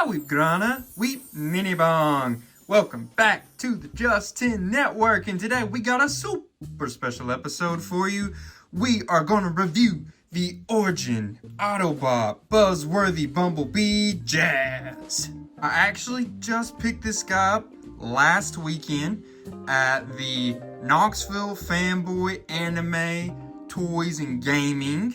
Grana, we mini bong. Welcome back to the Justin Network, and today we got a super special episode for you. We are gonna review the Origin Autobot Buzzworthy Bumblebee Jazz. I actually just picked this guy up last weekend at the Knoxville Fanboy Anime Toys and Gaming.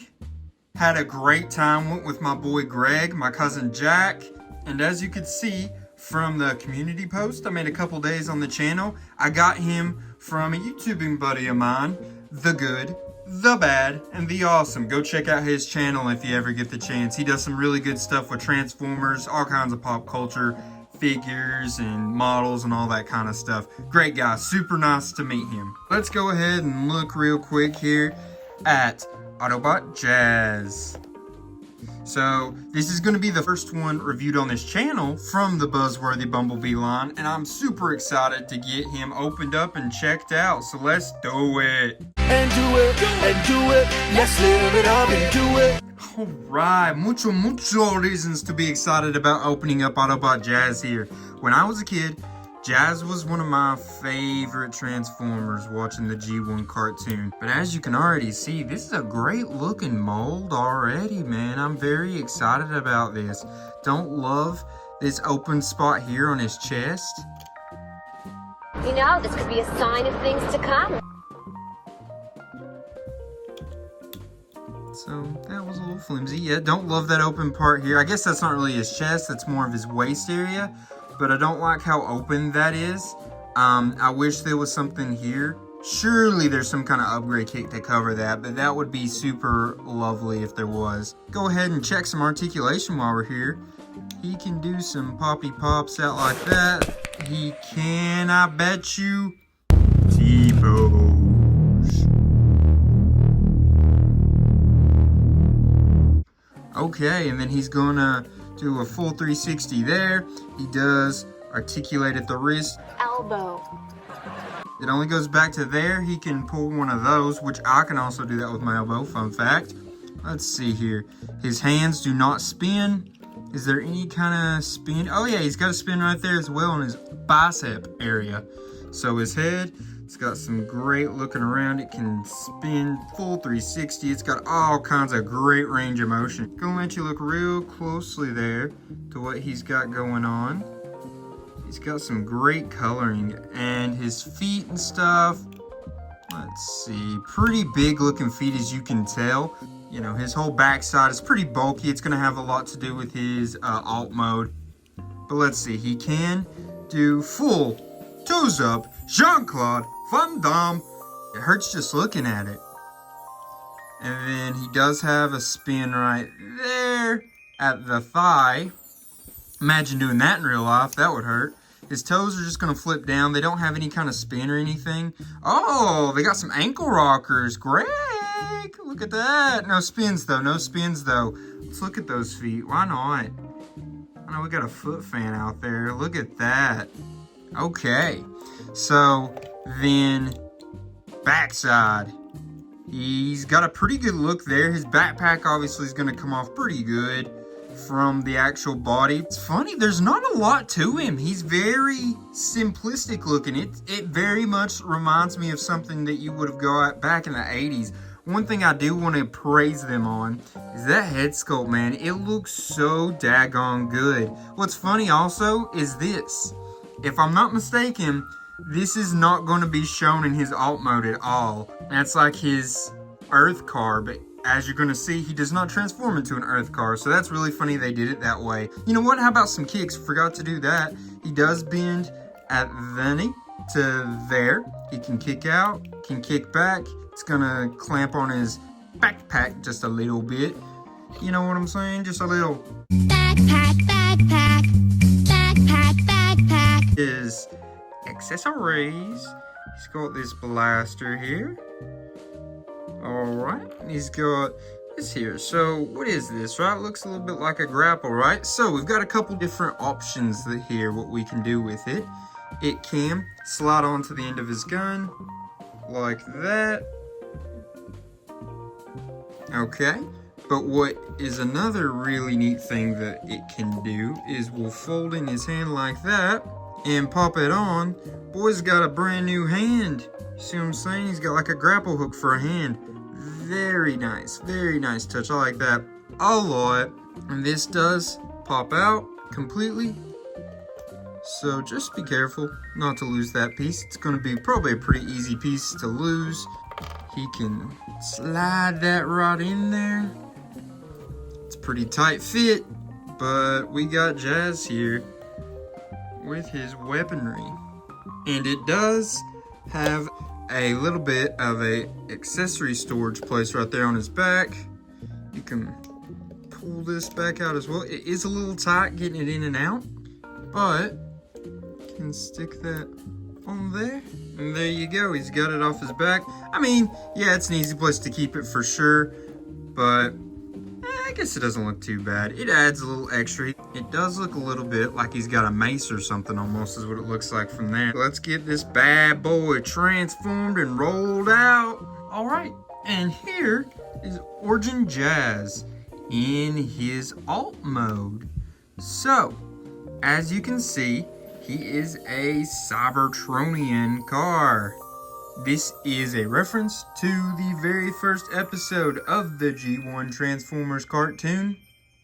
Had a great time, went with my boy Greg, my cousin Jack, and as you could see from the community post I made a couple days on the channel, I got him from a YouTubing buddy of mine, The Good, The Bad, and The Awesome. Go check out his channel if you ever get the chance. He does some really good stuff with Transformers, all kinds of pop culture, figures and models and all that kind of stuff. Great guy, super nice to meet him. Let's go ahead and look real quick here at Autobot Jazz. So this is going to be the first one reviewed on this channel from the Buzzworthy Bumblebee line, and I'm super excited to get him opened up and checked out. So let's do it. And do it, and do it. Let's live it up and do it. Alright, mucho reasons to be excited about opening up Autobot Jazz here. When I was a kid, Jazz was one of my favorite Transformers watching the G1 cartoon. But as you can already see, this is a great looking mold already, man. I'm very excited about this. Don't love this open spot here on his chest. You know, this could be a sign of things to come. So that was a little flimsy. Yeah, don't love that open part here. I guess that's not really his chest, that's more of his waist area. But I don't like how open that is. I wish there was something here. Surely there's some kind of upgrade kit to cover that, but that would be super lovely if there was. Go ahead and check some articulation while we're here. He can do some poppy pops out like that. He can, I bet you, T-pose. Okay, and then he's gonna do a full 360 there. He does articulate at the wrist. Elbow. It only goes back to there. He can pull one of those, which I can also do that with my elbow. Fun fact. Let's see here. His hands do not spin. Is there any kind of spin? Oh yeah, he's got a spin right there as well in his bicep area. So his head, it's got some great looking around. It can spin full 360. It's got all kinds of great range of motion. Gonna let you look real closely there to what he's got going on. He's got some great coloring and his feet and stuff. Let's see, pretty big looking feet as you can tell. You know, his whole backside is pretty bulky. It's gonna have a lot to do with his alt mode. But let's see, he can do full toes up Jean-Claude Van Damme. It hurts just looking at it. And then he does have a spin right there at the thigh. Imagine doing that in real life. That would hurt. His toes are just going to flip down. They don't have any kind of spin or anything. Oh, they got some ankle rockers. Greg, look at that. No spins though. No spins though. Let's look at those feet. Why not? I know we got a foot fan out there. Look at that. Okay. So then backside, he's got a pretty good look there. His backpack obviously is going to come off pretty good from the actual body. It's funny, there's not a lot to him. He's very simplistic looking. It very much reminds me of something that you would have got back in the 80s. One thing I do want to praise them on is that head sculpt, man. It looks so daggone good. What's funny also is this. If I'm not mistaken, this is not going to be shown in his alt mode at all. That's like his Earth car, but as you're going to see, he does not transform into an Earth car. So that's really funny they did it that way. You know what? How about some kicks? Forgot to do that. He does bend at the knee to there. He can kick out, can kick back. It's going to clamp on his backpack just a little bit. You know what I'm saying? Just a little Backpack, backpack, backpack, backpack. His accessories. He's got this blaster here. Alright, he's got this here. So what is this, right? Looks a little bit like a grapple, right? So we've got a couple different options here, what we can do with it. It can slide onto the end of his gun like that. Okay, But what is another really neat thing that it can do is we'll fold in his hand like that and pop it on. Boy's got a brand new hand. See what I'm saying? He's got like a grapple hook for a hand. Very nice touch. I like that a lot. And this does pop out completely. So just be careful not to lose that piece. It's going to be probably a pretty easy piece to lose. He can slide that right in there. It's a pretty tight fit, but we got Jazz here with his weaponry. And it does have a little bit of a accessory storage place right there on his back. You can pull this back out as well. It is a little tight getting it in and out, but you can stick that on there. And there you go. He's got it off his back. I mean, yeah, it's an easy place to keep it for sure, but I guess it doesn't look too bad. It adds a little extra. It does look a little bit like he's got a mace or something almost is what it looks like from there. Let's get this bad boy transformed and rolled out. All right, and here is Origin Jazz in his alt mode. So, as you can see, he is a Cybertronian car. This is a reference to the very first episode of the G1 Transformers cartoon.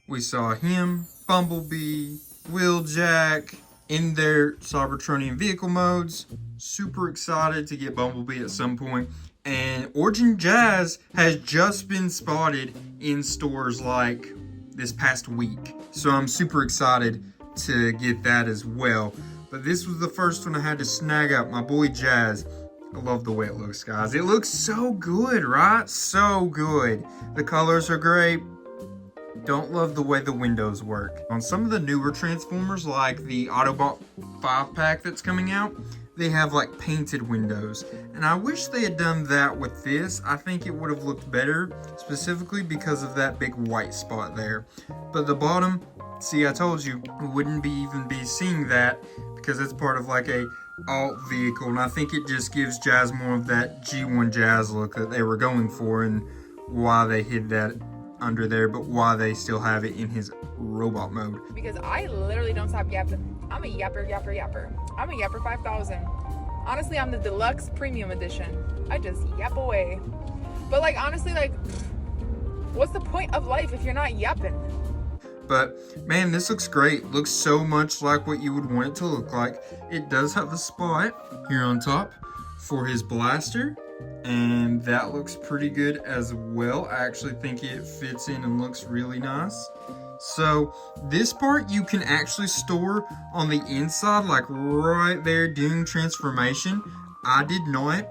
We saw him, Bumblebee, Wheeljack in their Cybertronian vehicle modes. Super excited to get Bumblebee at some point. And Origin Jazz has just been spotted in stores like this past week. So I'm super excited to get that as well. But this was the first one I had to snag up, my boy Jazz. I love the way it looks, guys. It looks so good, right? So good. The colors are great. Don't love the way the windows work. On some of the newer Transformers, like the Autobot 5-pack that's coming out, they have like painted windows. And I wish they had done that with this. I think it would have looked better, specifically because of that big white spot there. But the bottom, see, I told you, wouldn't even be seeing that because it's part of like a alt vehicle, and I think it just gives Jazz more of that G1 Jazz look that they were going for, and why they hid that under there, but why they still have it in his robot mode. Because I literally don't stop yapping. I'm a yapper. I'm a yapper 5000. Honestly, I'm the deluxe premium edition. I just yap away. But like, honestly, like, what's the point of life if you're not yapping? But man, this looks great. Looks so much like what you would want it to look like. It does have a spot here on top for his blaster, and that looks pretty good as well. I actually think it fits in and looks really nice. So this part you can actually store on the inside, like right there during transformation. I did not.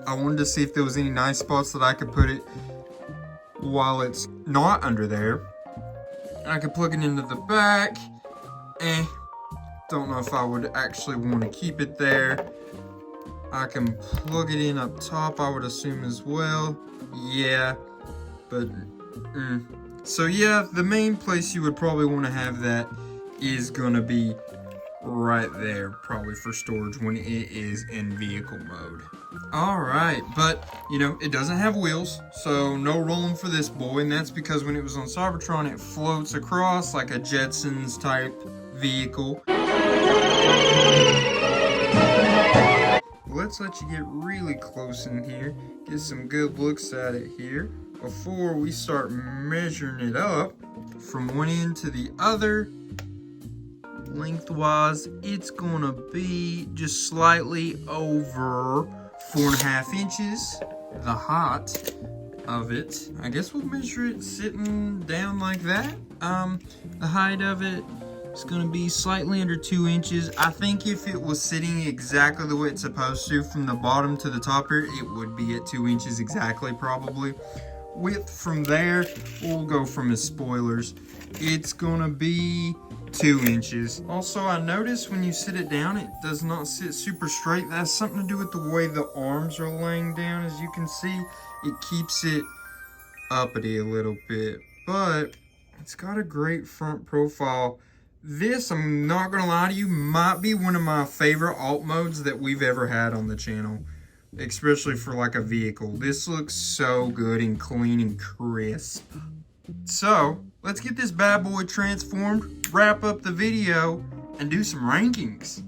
I wanted to see if there was any nice spots that I could put it while it's not under there. I could plug it into the back. Don't know if I would actually want to keep it there. I can plug it in up top, I would assume as well. Yeah, but so yeah, the main place you would probably want to have that is gonna be right there, probably for storage when it is in vehicle mode. Alright, but you know, it doesn't have wheels, so no rolling for this boy, and that's because when it was on Cybertron it floats across like a Jetsons type vehicle. Let's let you get really close in here, get some good looks at it here before we start measuring it up from one end to the other. Lengthwise, it's gonna be just slightly over 4.5 inches. The height of it, I guess we'll measure it sitting down like that. The height of it is gonna be slightly under 2 inches. I think if it was sitting exactly the way it's supposed to from the bottom to the top here, it would be at 2 inches exactly, probably. Width from there, we'll go from his spoilers. It's gonna be 2 inches. Also, I noticed when you sit it down, it does not sit super straight. That has something to do with the way the arms are laying down. As you can see, it keeps it uppity a little bit, but it's got a great front profile. This, I'm not gonna lie to you, might be one of my favorite alt modes that we've ever had on the channel, especially for like a vehicle. This looks so good and clean and crisp. So, let's get this bad boy transformed, wrap up the video, and do some rankings.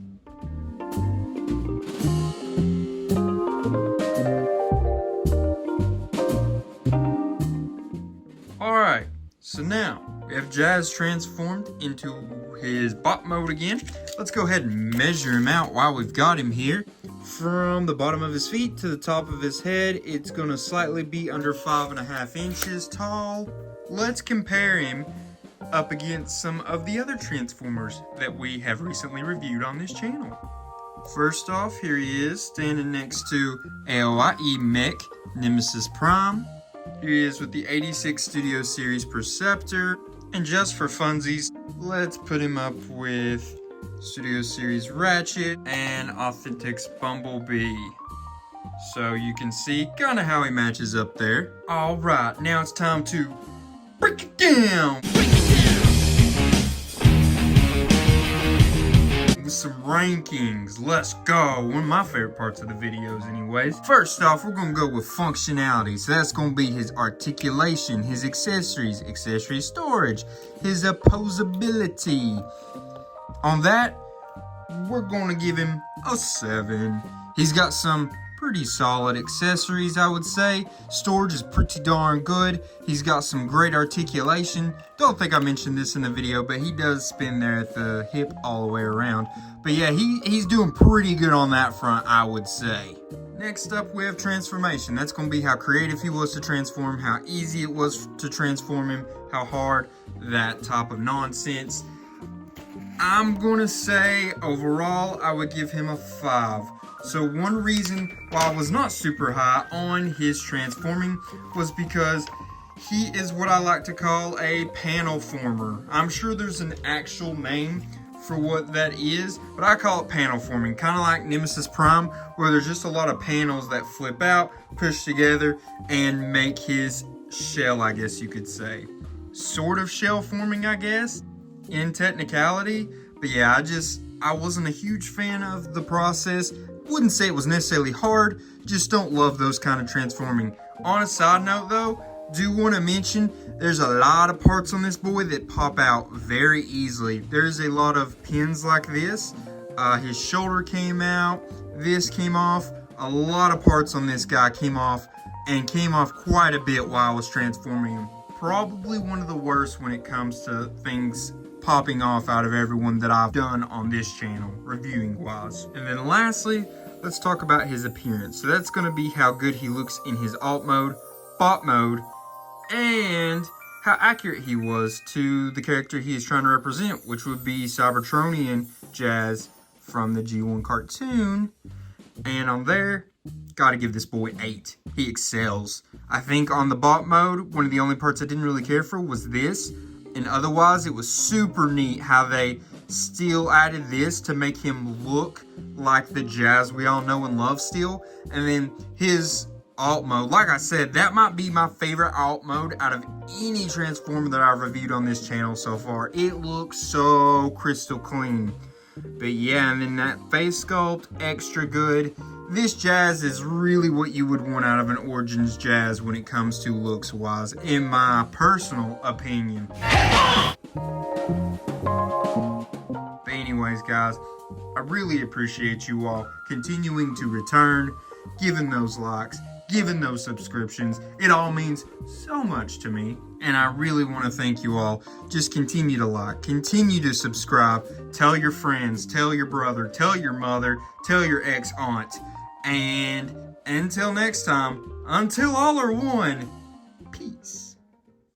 Alright, so now we have Jazz transformed into his bot mode again. Let's go ahead and measure him out while we've got him here. From the bottom of his feet to the top of his head, it's going to slightly be under 5.5 inches tall. Let's compare him up against some of the other Transformers that we have recently reviewed on this channel. First off, here he is standing next to AOIE Mech Nemesis Prime. Here he is with the 86 Studio Series Perceptor. And just for funsies, let's put him up with Studio Series Ratchet and Authentics Bumblebee. So you can see kind of how he matches up there. Alright, now it's time to break it down! With some rankings, let's go. One of my favorite parts of the videos anyways. First off, we're gonna go with functionality. So that's gonna be his articulation, his accessories, accessory storage, his opposability. On that, we're gonna give him a 7. He's got some pretty solid accessories, I would say. Storage is pretty darn good. He's got some great articulation. Don't think I mentioned this in the video, but he does spin there at the hip all the way around. But yeah, he's doing pretty good on that front, I would say. Next up, we have transformation. That's going to be how creative he was to transform, how easy it was to transform him, how hard, that type of nonsense. I'm going to say, overall, I would give him a 5. So one reason why I was not super high on his transforming was because he is what I like to call a panel former. I'm sure there's an actual name for what that is, but I call it panel forming, kind of like Nemesis Prime, where there's just a lot of panels that flip out, push together, and make his shell, I guess you could say. Sort of shell forming, I guess, in technicality. But yeah, I wasn't a huge fan of the process. Wouldn't say it was necessarily hard, just don't love those kind of transforming. On a side note though, do want to mention there's a lot of parts on this boy that pop out very easily. There's a lot of pins like this. His shoulder came out, this came off. A lot of parts on this guy came off, and came off quite a bit while I was transforming him. Probably one of the worst when it comes to things popping off out of everyone that I've done on this channel, reviewing wise. And then lastly, let's talk about his appearance. So that's going to be how good he looks in his alt mode, bot mode, and how accurate he was to the character he is trying to represent, which would be Cybertronian Jazz from the G1 cartoon. And on there, gotta give this boy 8. He excels. I think on the bot mode, one of the only parts I didn't really care for was this. And otherwise, it was super neat how they still added this to make him look like the Jazz we all know and love still. And then his alt mode, like I said, that might be my favorite alt mode out of any Transformer that I've reviewed on this channel so far. It looks so crystal clean. But yeah, and then that face sculpt, extra good. This Jazz is really what you would want out of an Origins Jazz when it comes to looks wise, in my personal opinion. But anyways, guys, I really appreciate you all continuing to return, giving those likes, giving those subscriptions. It all means so much to me, and I really want to thank you all. Just continue to like, continue to subscribe, tell your friends, tell your brother, tell your mother, tell your ex-aunt. And until next time, until all are one, peace.